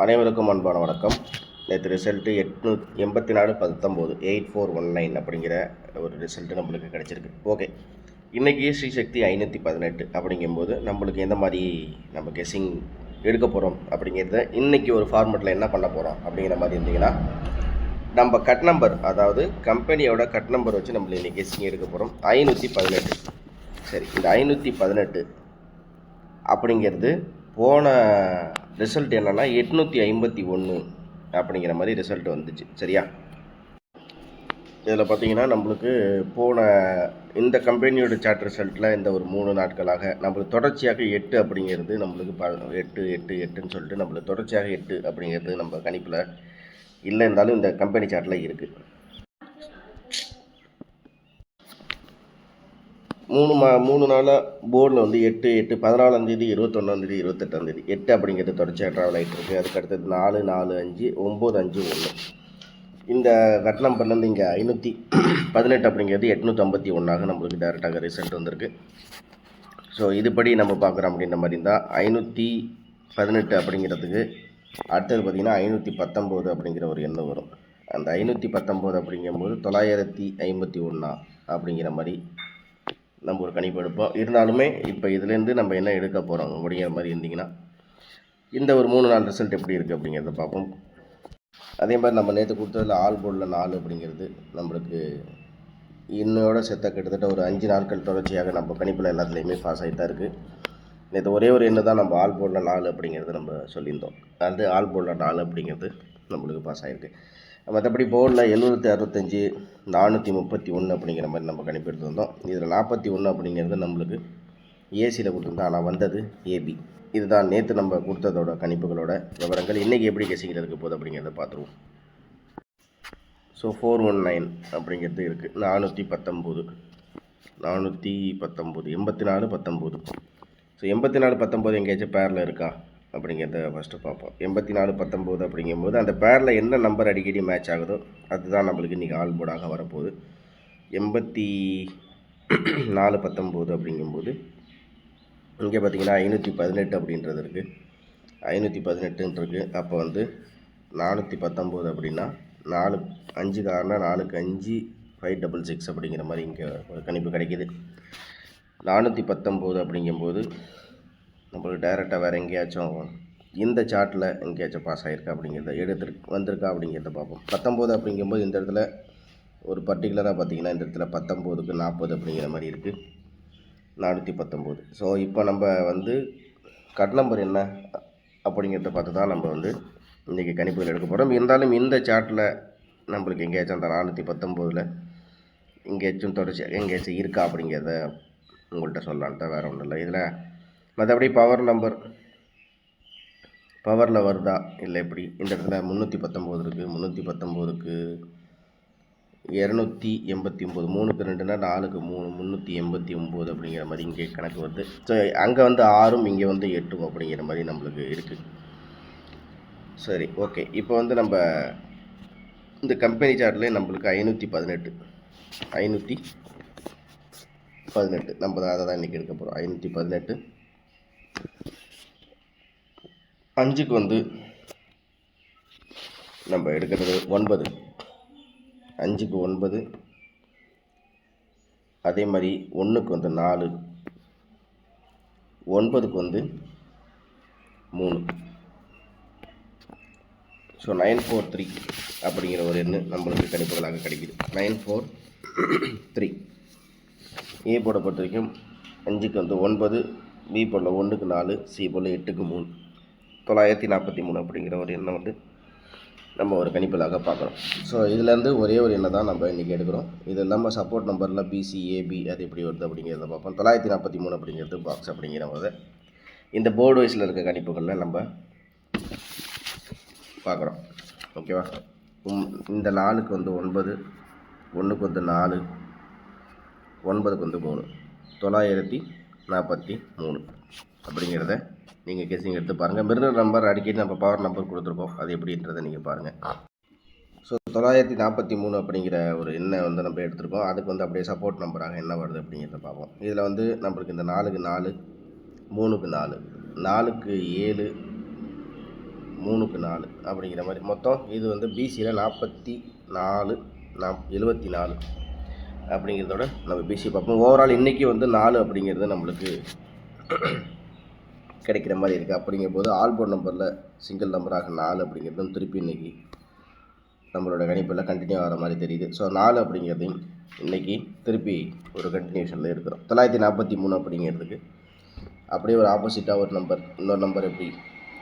அனைவருக்கும் அன்பான வணக்கம். நேற்று ரிசல்ட்டு 884-19 8419 அப்படிங்கிற ஒரு ரிசல்ட்டு நம்மளுக்கு கிடச்சிருக்கு. ஓகே, இன்றைக்கி ஸ்ரீசக்தி 518 அப்படிங்கும்போது நம்மளுக்கு எந்த மாதிரி நம்ம கெஸ்ஸிங் எடுக்க போகிறோம் அப்படிங்கிறத இன்றைக்கி ஒரு ஃபார்மெட்டில் என்ன பண்ண போகிறோம் அப்படிங்கிற மாதிரி இருந்தீங்கன்னா, நம்ம கட் நம்பர், அதாவது கம்பெனியோட கட் நம்பர் வச்சு நம்மளுக்கு இன்றைக்கி கெஸ்ஸிங் எடுக்க போகிறோம். 518. சரி, இந்த 518 அப்படிங்கிறது போன ரிசல்ட் என்னென்னா 851 அப்படிங்கிற மாதிரி ரிசல்ட் வந்துச்சு. சரியா, இதில் பார்த்தீங்கன்னா நம்மளுக்கு போன இந்த கம்பெனியோட சார்ட் ரிசல்ட்டில் இந்த ஒரு 3 நாட்களாக நம்மளுக்கு தொடர்ச்சியாக 8 அப்படிங்கிறது நம்மளுக்கு 8 சொல்லிட்டு நம்மளுக்கு தொடர்ச்சியாக 8 அப்படிங்கிறது நம்ம கணிப்பில் இல்லை இருந்தாலும் இந்த கம்பெனி சார்ட்டில் இருக்குது. 3 நாளாக போர்டில் வந்து 8 14 21 28 8 அப்படிங்கிறது தொடர்ச்சியாக ட்ராவல் ஆகிட்டு இருக்குது. அதுக்கு அடுத்தது 4 4 5 9 5 1. இந்த கட் நம்பர்லேருந்து இங்கே 518 அப்படிங்கிறது 851 நம்மளுக்கு டேரெக்டாக ரிசல்ட் வந்திருக்கு. ஸோ இதுபடி நம்ம பார்க்குறோம் அப்படின்ற மாதிரி இருந்தால் 518 அப்படிங்கிறதுக்கு அடுத்தது பார்த்திங்கன்னா 519 அப்படிங்கிற ஒரு எண்ணம் வரும். அந்த 519 அப்படிங்கும்போது 951 அப்படிங்கிற மாதிரி நம்ம ஒரு கணிப்பு எடுப்போம். இருந்தாலுமே இப்போ இதுலேருந்து நம்ம என்ன எடுக்க போகிறோம் அப்படிங்கிற மாதிரி இருந்திங்கன்னா, இந்த ஒரு 3 நாள் ரிசல்ட் எப்படி இருக்குது அப்படிங்கிறத பார்ப்போம். அதே மாதிரி நம்ம நேற்று கொடுத்ததில் ஆல் போர்டில் 4 அப்படிங்கிறது நம்மளுக்கு இன்னையோட சேர்த்த கிட்டத்தட்ட ஒரு 5 நாட்கள் தொடர்ச்சியாக நம்ம கணிப்பில் எல்லாத்துலேயுமே பாஸ் ஆகிட்டு தான் இருக்குது. நேற்று ஒரே ஒரு எண்ணு தான் நம்ம ஆல் போர்டில் 4 அப்படிங்கிறது நம்ம சொல்லியிருந்தோம். அது ஆல் போர்டில் 4 அப்படிங்கிறது நம்மளுக்கு பாஸ் ஆகிருக்கு. மற்றபடி போர்டில் 765 431 அப்படிங்கிற மாதிரி நம்ம கணிப்பு எடுத்துருந்தோம். இதில் 41 அப்படிங்கிறது நம்மளுக்கு ஏசியில் கொடுத்துருந்தோம், ஆனால் வந்தது ஏபி. இதுதான் நேற்று நம்ம கொடுத்ததோட கணிப்புகளோட விவரங்கள். இன்றைக்கி எப்படி கெஸிங்கில் இருக்க போகுது அப்படிங்கிறத பார்த்துருவோம். ஸோ 419 அப்படிங்கிறது இருக்குது. 419 84 19. ஸோ 84 19 எங்கேயாச்சும் பேரில் இருக்கா அப்படிங்கிறத ஃபஸ்ட்டு பார்ப்போம். 84 19 அப்படிங்கும்போது அந்த பேரில் என்ன நம்பர் அடிக்கடி மேட்ச் ஆகுதோ அதுதான் நம்மளுக்கு இன்றைக்கி ஆல் போர்டாக வரப்போகுது. 84 19 அப்படிங்கும்போது இங்கே பார்த்திங்கன்னா 518 அப்படின்றது இருக்குது, 518 இருக்குது. அப்போ வந்து 419 அப்படின்னா 4 5 காரணம் 4க்கு 5 566 அப்படிங்கிற மாதிரி இங்கே ஒரு கணிப்பு கிடைக்கிது. 419 அப்படிங்கும்போது நம்மளுக்கு டைரெக்டாக வேறு எங்கேயாச்சும் இந்த சார்ட்டில் எங்கேயாச்சும் பாஸ் ஆகிருக்கா அப்படிங்கிறத வந்திருக்கா அப்படிங்கிறத பார்ப்போம். 19 அப்படிங்கும்போது இந்த இடத்துல ஒரு பர்டிகுலராக பார்த்திங்கன்னா இந்த இடத்துல 19க்கு 40 அப்படிங்கிற மாதிரி இருக்குது, 419. ஸோ இப்போ நம்ம வந்து கட் நம்பர் என்ன அப்படிங்கிறத பார்த்து தான் நம்ம வந்து இன்றைக்கி கணிப்புகள் எடுக்க போகிறோம். இருந்தாலும் இந்த சார்ட்டில் நம்மளுக்கு எங்கேயாச்சும் அந்த 419 எங்கேயாச்சும் தொடர்ச்சியாக எங்கேயாச்சும் இருக்கா அப்படிங்கிறத உங்கள்கிட்ட சொல்லலான்ட்டு தான், வேறு ஒன்றும் இல்லை. இதில் மற்றபடி பவரில் வருதா இல்லை எப்படி? இந்த இடத்துல 319 இருக்குது, 319க்கு 289, 3க்கு 2னா 4க்கு 3 389 அப்படிங்கிற மாதிரி இங்கே கணக்கு வருது. ஸோ அங்கே வந்து 6ம் இங்கே வந்து 8ம் அப்படிங்கிற மாதிரி நம்மளுக்கு இருக்குது. சரி, ஓகே. இப்போ வந்து நம்ம இந்த கம்பெனி சார்ட்லேயே நம்மளுக்கு 518 நம்ம அதை தான் இன்றைக்கி எடுக்க போகிறோம். 518 5க்கு வந்து நம்ம எடுக்கிறது 9, 5க்கு 9. அதே மாதிரி 1க்கு வந்து 4, 9க்கு வந்து 3. ஸோ 943 அப்படிங்கிற ஒரு எண்ணு நம்மளுக்கு கணிப்புகளாக கிடைக்கிது. 943. ஏ போர்டை பொறுத்த வரைக்கும் 5க்கு வந்து 9, பி போர்டில் 1க்கு 4, சி போர்டில் 8க்கு 3, 943 அப்படிங்கிற ஒரு எண்ணை வந்து நம்ம ஒரு கணிப்புகளாக பார்க்குறோம். ஸோ இதுலேருந்து ஒரே ஒரு எண்ணை தான் நம்ம இன்றைக்கி எடுக்கிறோம். இது இல்லாமல் சப்போர்ட் நம்பரில் பிசி ஏபி அது எப்படி வருது அப்படிங்கிறத பார்ப்போம். 943 அப்படிங்கிறது பாக்ஸ் அப்படிங்கிற போது இந்த போர்டு வைஸில் இருக்க கணிப்புகளில் நம்ம பார்க்குறோம். ஓகேவா? இந்த 4க்கு வந்து 9, 1க்கு வந்து 4, 9க்கு வந்து 3, 943 அப்படிங்கிறத நீங்கள் கெஸிங் எடுத்து பாருங்கள். மிரர் நம்பர் அடிக்கடி நம்ம பவர் நம்பர் கொடுத்துருக்கோம், அது எப்படின்றத நீங்கள் பாருங்கள். ஸோ 943 அப்படிங்கிற ஒரு எண்ணை வந்து நம்ம எடுத்துருக்கோம். அதுக்கு வந்து அப்படியே சப்போர்ட் நம்பராக என்ன வருது அப்படிங்கிறத பார்ப்போம். இதில் வந்து நம்மளுக்கு இந்த 4க்கு 4, 3க்கு 4, 4க்கு 7, 3க்கு 4 அப்படிங்கிற மாதிரி மொத்தம் இது வந்து பிசியில் 44 74 அப்படிங்கிறதோட நம்ம பிசி பார்ப்போம். ஓவரால் இன்றைக்கி வந்து 4 அப்படிங்கிறது நம்மளுக்கு கிடைக்கிற மாதிரி இருக்குது. அப்படிங்கும்போது ஆல்போர்ட் நம்பரில் சிங்கிள் நம்பராக 4 அப்படிங்கிறதும் திருப்பி இன்றைக்கி நம்மளோட கணிப்பில் கண்டினியூ ஆகிற மாதிரி தெரியுது. ஸோ 4 அப்படிங்கிறதையும் இன்றைக்கி திருப்பி ஒரு கண்டினியூஷனில் எடுக்கிறோம். 943 அப்படிங்கிறதுக்கு அப்படியே ஒரு ஆப்போசிட்டாக ஒரு நம்பர், இன்னொரு நம்பர் எப்படி?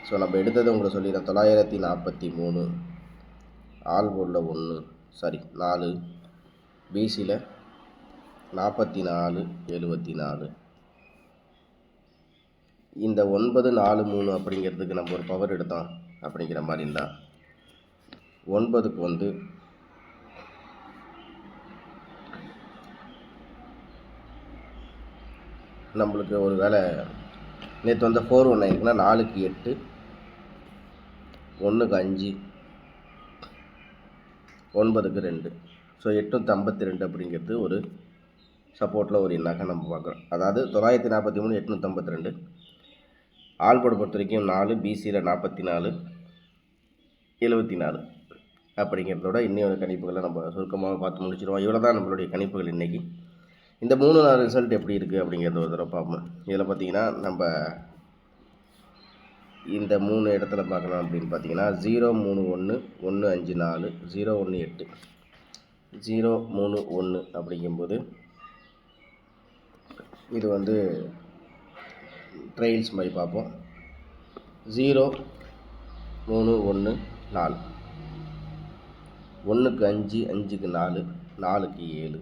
ஸோ நம்ம எடுத்தது உங்களை சொல்லிடுறேன். 943 ஆல்போர்டில் 4, பிசியில் 44 74. இந்த 943 அப்படிங்கிறதுக்கு நம்ம ஒரு பவர் எடுத்தோம் அப்படிங்கிற மாதிரி இருந்தால் 9க்கு வந்து நம்மளுக்கு ஒரு வேலை நேற்று வந்து 4-1 இருக்குன்னா 4க்கு 8, 1க்கு 5, 9க்கு 2. ஸோ 852 அப்படிங்கிறது ஒரு சப்போர்ட்டில் ஒரு எண்ணாக நம்ம பார்க்குறோம். அதாவது 943 852. ஆல்போர்டு பொறுத்த வரைக்கும் 4, பிசியில் 44 74 அப்படிங்கிறதோட இன்னொரு கணிப்புகளை நம்ம சுருக்கமாக பார்த்து முடிச்சிடுவோம். இவ்வளோ தான் நம்மளுடைய கணிப்புகள் இன்றைக்கி. இந்த 3 நாள் ரிசல்ட் எப்படி இருக்குது அப்படிங்கிறத ஒரு தடவை பார்ப்போம். இதில் பார்த்திங்கன்னா நம்ம இந்த 3 இடத்துல பார்க்கலாம் அப்படின்னு பார்த்தீங்கன்னா 031 154 018 031 அப்படிங்கும்போது இது வந்து ட்ரையல்ஸ் மாதிரி பார்ப்போம். 031 4, 1க்கு 5, 5க்கு 4, 4க்கு 7,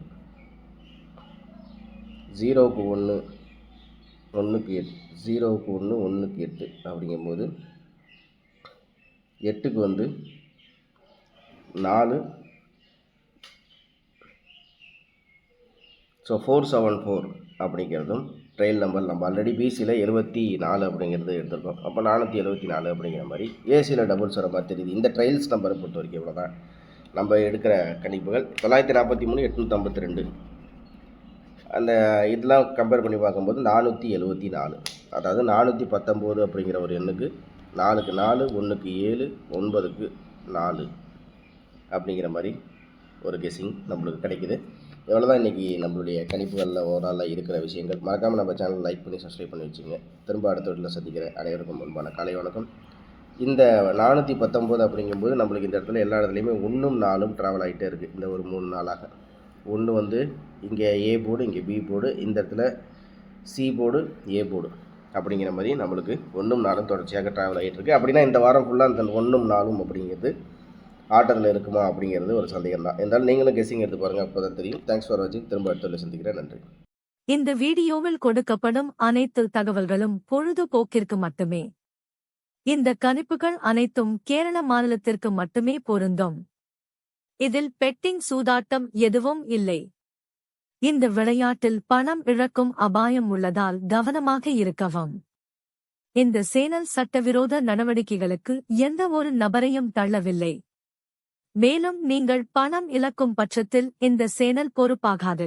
0க்கு 1, 1க்கு 8, 0க்கு 1, 1க்கு 8 அப்படிங்கும்போது 8க்கு வந்து 4. ஸோ 474 அப்படிங்கிறதும் ட்ரையல் நம்பர். நம்ம ஆல்ரெடி பிசியில் 74 அப்படிங்கிறது எடுத்துருக்கோம். அப்போ 474 அப்படிங்கிற மாதிரி ஏசியில் டபுள்ஸ் வர மாதிரி தெரியுது. இந்த ட்ரையல்ஸ் நம்பரை பொறுத்த வரைக்கும் இவ்வளோ தான் நம்ம எடுக்கிற கணிப்புகள். 943 852 அந்த இதெல்லாம் கம்பேர் பண்ணி பார்க்கும்போது 474, அதாவது 419 அப்படிங்கிற ஒரு எண்ணுக்கு 4க்கு 4, 1க்கு 7, 9க்கு 4 அப்படிங்கிற மாதிரி ஒரு கெஸ்ஸிங் நம்மளுக்கு கிடைக்குது. எவ்வளோ தான் இன்றைக்கி நம்மளுடைய கணிப்புகளில் ஓவராலாக இருக்கிற விஷயங்கள். மறக்காமல் நம்ம சேனல் லைக் பண்ணி சப்ஸ்கிரைப் பண்ணி வச்சுங்க. திரும்ப அடுத்த வீட்டில் சந்திக்கிற அனைவருக்கும் முன்பான காலை வணக்கம். இந்த 419 அப்படிங்கும்போது நம்மளுக்கு இந்த இடத்துல எல்லா இடத்துலையுமே 1ம் 4ம் ட்ராவல் ஆகிட்டே இருக்குது. இந்த ஒரு 3 நாளாக 1 வந்து இங்கே ஏ போர்டு, இங்கே பி போர்டு, இந்த இடத்துல சி போர்டு, ஏ போர்டு அப்படிங்கிற மாதிரி நம்மளுக்கு 1ம் 4ம் தொடர்ச்சியாக ட்ராவல் ஆகிட்டு இருக்குது. அப்படின்னா இந்த வாரம் ஃபுல்லாக அந்த 1ம் 4ம் அப்படிங்கிறது ஆர்டரில் இருக்குமா அப்படிங்கிறது ஒரு சந்தேகம் தான். இருந்தாலும் நீங்களும் கெஸ்ஸிங் எடுத்து பாருங்கள், அப்போ தான் தெரியும். தேங்க்ஸ் ஃபார் வாட்சிங். திரும்ப அடுத்த சந்திக்கிறேன். நன்றி. இந்த வீடியோவில் கொடுக்கப்படும் அனைத்து தகவல்களும் பொழுதுபோக்கிற்கு மட்டுமே. இந்த கணிப்புகள் அனைத்தும் கேரள மாநிலத்திற்கு மட்டுமே பொருந்தும். இதில் பெட்டிங் சூதாட்டம் எதுவும் இல்லை. இந்த விளையாட்டில் பணம் இழக்கும் அபாயம் உள்ளதால் கவனமாக இருக்கவும். இந்த சேனல் சட்டவிரோத நடவடிக்கைகளுக்கு எந்த ஒரு நபரையும் தள்ளவில்லை. மேலும் நீங்கள் பணம் இழக்கும் பட்சத்தில் இந்த சேனல் பொறுப்பாகாது.